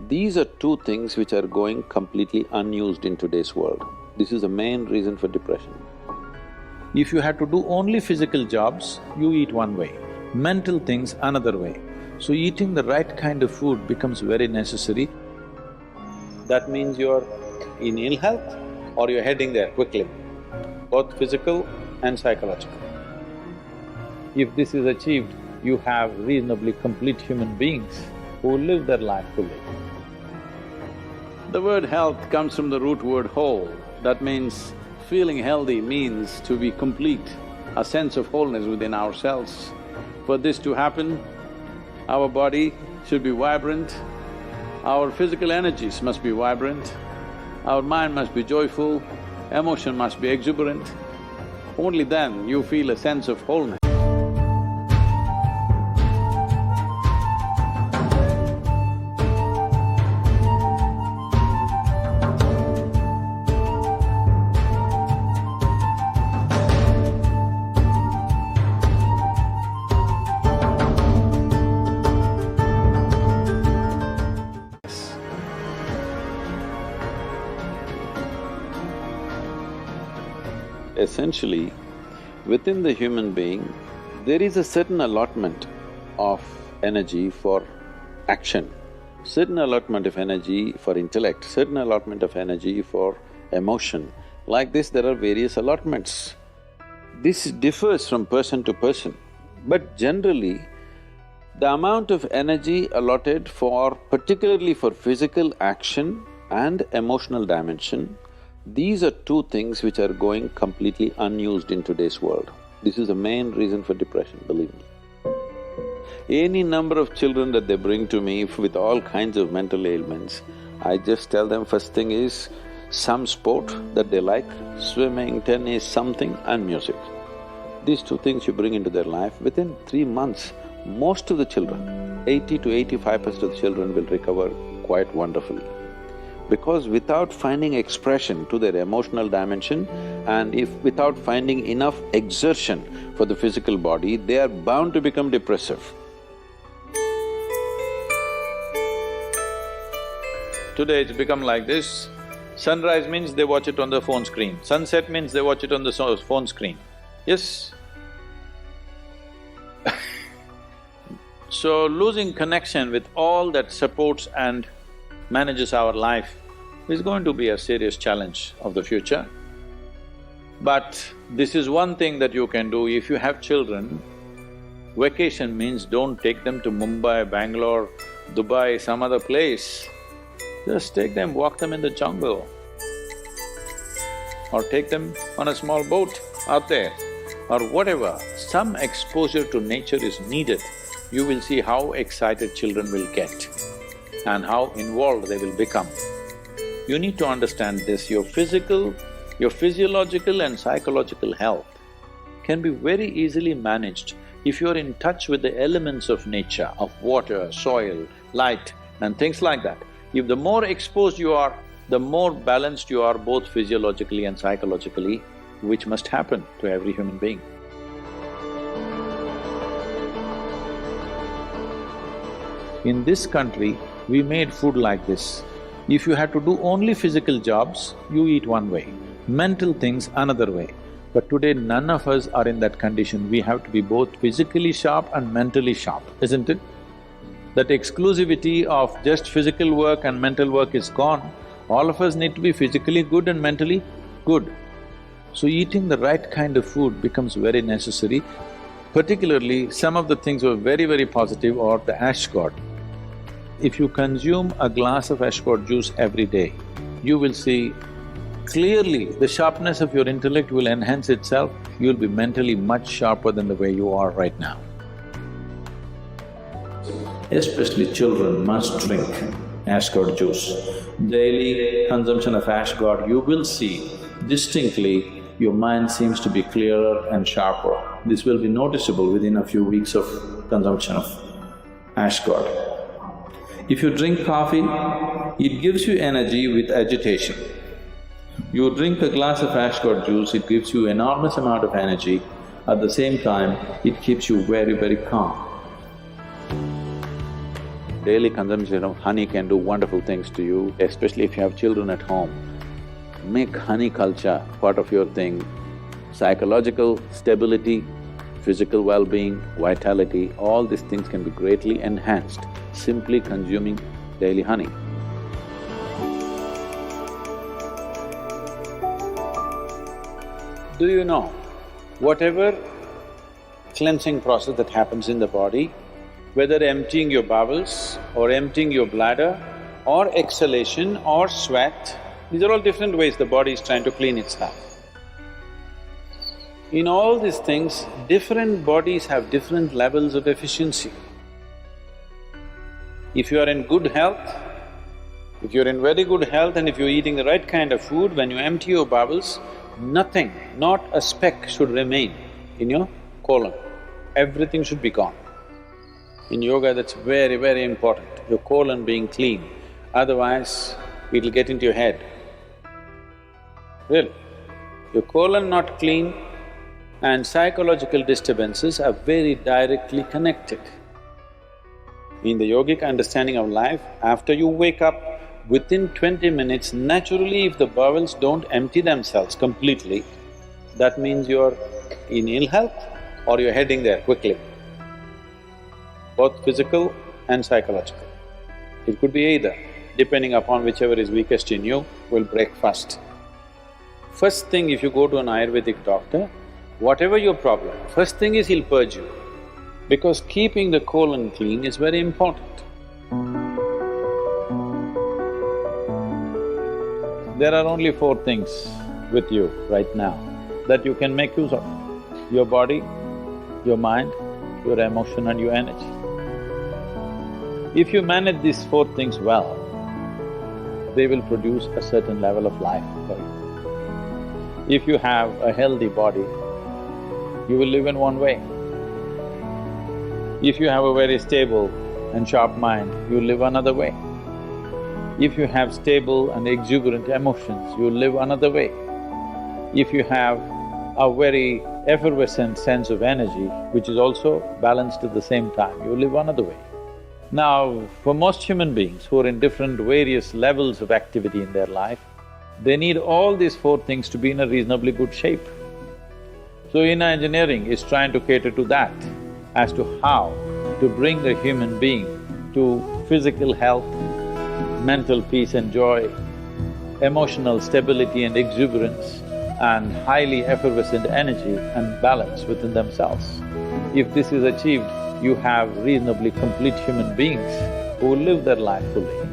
These are two things which are going completely unused in today's world. This is the main reason for depression. If you had to do only physical jobs, you eat one way, mental things another way. So eating the right kind of food becomes very necessary. That means you're in ill health or you're heading there quickly, both physical and psychological. If this is achieved, you have reasonably complete human beings who live their life fully. The word health comes from the root word whole. That means feeling healthy means to be complete, a sense of wholeness within ourselves. For this to happen, our body should be vibrant, our physical energies must be vibrant, our mind must be joyful, emotion must be exuberant. Only then you feel a sense of wholeness. Essentially, within the human being, there is a certain allotment of energy for action, certain allotment of energy for intellect, certain allotment of energy for emotion. Like this, there are various allotments. This differs from person to person, but generally, the amount of energy allotted particularly for physical action and emotional dimension, these are two things which are going completely unused in today's world. This is the main reason for depression, believe me. Any number of children that they bring to me with all kinds of mental ailments, I just tell them first thing is some sport that they like, swimming, tennis, something, and music. These two things you bring into their life, within 3 months, most of the children, 80 to 85% of the children will recover quite wonderfully. Because without finding expression to their emotional dimension and without finding enough exertion for the physical body, they are bound to become depressive. Today it's become like this, sunrise means they watch it on the phone screen, sunset means they watch it on the phone screen. Yes? So losing connection with all that supports and manages our life is going to be a serious challenge of the future. But this is one thing that you can do. If you have children, vacation means don't take them to Mumbai, Bangalore, Dubai, some other place. Just take them, walk them in the jungle. Or take them on a small boat out there, or whatever. Some exposure to nature is needed. You will see how excited children will get and how involved they will become. You need to understand this, your physiological and psychological health can be very easily managed if you're in touch with the elements of nature, of water, soil, light and things like that. If the more exposed you are, the more balanced you are both physiologically and psychologically, which must happen to every human being. In this country, we made food like this. If you had to do only physical jobs, you eat one way, mental things another way. But today none of us are in that condition. We have to be both physically sharp and mentally sharp, isn't it? That exclusivity of just physical work and mental work is gone. All of us need to be physically good and mentally good. So eating the right kind of food becomes very necessary. Particularly, some of the things were very positive are the ash god. If you consume a glass of ash god juice every day, you will see clearly the sharpness of your intellect will enhance itself, you'll be mentally much sharper than the way you are right now. Especially children must drink ash god juice. Daily consumption of ash god, you will see distinctly your mind seems to be clearer and sharper. This will be noticeable within a few weeks of consumption of ash god. If you drink coffee, it gives you energy with agitation. You drink a glass of ash god juice, it gives you enormous amount of energy. At the same time, it keeps you very calm. daily consumption of honey can do wonderful things to you, especially if you have children at home. Make honey culture part of your thing. Psychological stability, physical well-being, vitality, all these things can be greatly enhanced simply consuming daily honey. Do you know, whatever cleansing process that happens in the body, whether emptying your bowels or emptying your bladder or exhalation or sweat, these are all different ways the body is trying to clean itself. In all these things, different bodies have different levels of efficiency. If you are in good health, if you're in very good health and if you're eating the right kind of food, when you empty your bowels, nothing, not a speck should remain in your colon. Everything should be gone. In yoga, that's very, very important, your colon being clean. Otherwise, it'll get into your head. Really. Your colon not clean and psychological disturbances are very directly connected. In the yogic understanding of life, after you wake up, within 20 minutes, naturally if the bowels don't empty themselves completely, that means you're in ill health or you're heading there quickly, both physical and psychological. It could be either, depending upon whichever is weakest in you, will break first. First thing, if you go to an Ayurvedic doctor, whatever your problem, first thing is he'll purge you, because keeping the colon clean is very important. There are only four things with you right now that you can make use of: your body, your mind, your emotion and your energy. If you manage these four things well, they will produce a certain level of life for you. If you have a healthy body, you will live in one way. If you have a very stable and sharp mind, you live another way. If you have stable and exuberant emotions, you live another way. If you have a very effervescent sense of energy, which is also balanced at the same time, you live another way. Now, for most human beings who are in different various levels of activity in their life, they need all these four things to be in a reasonably good shape. So inner engineering is trying to cater to that, as to how to bring a human being to physical health, mental peace and joy, emotional stability and exuberance, and highly effervescent energy and balance within themselves. If this is achieved, you have reasonably complete human beings who live their life fully.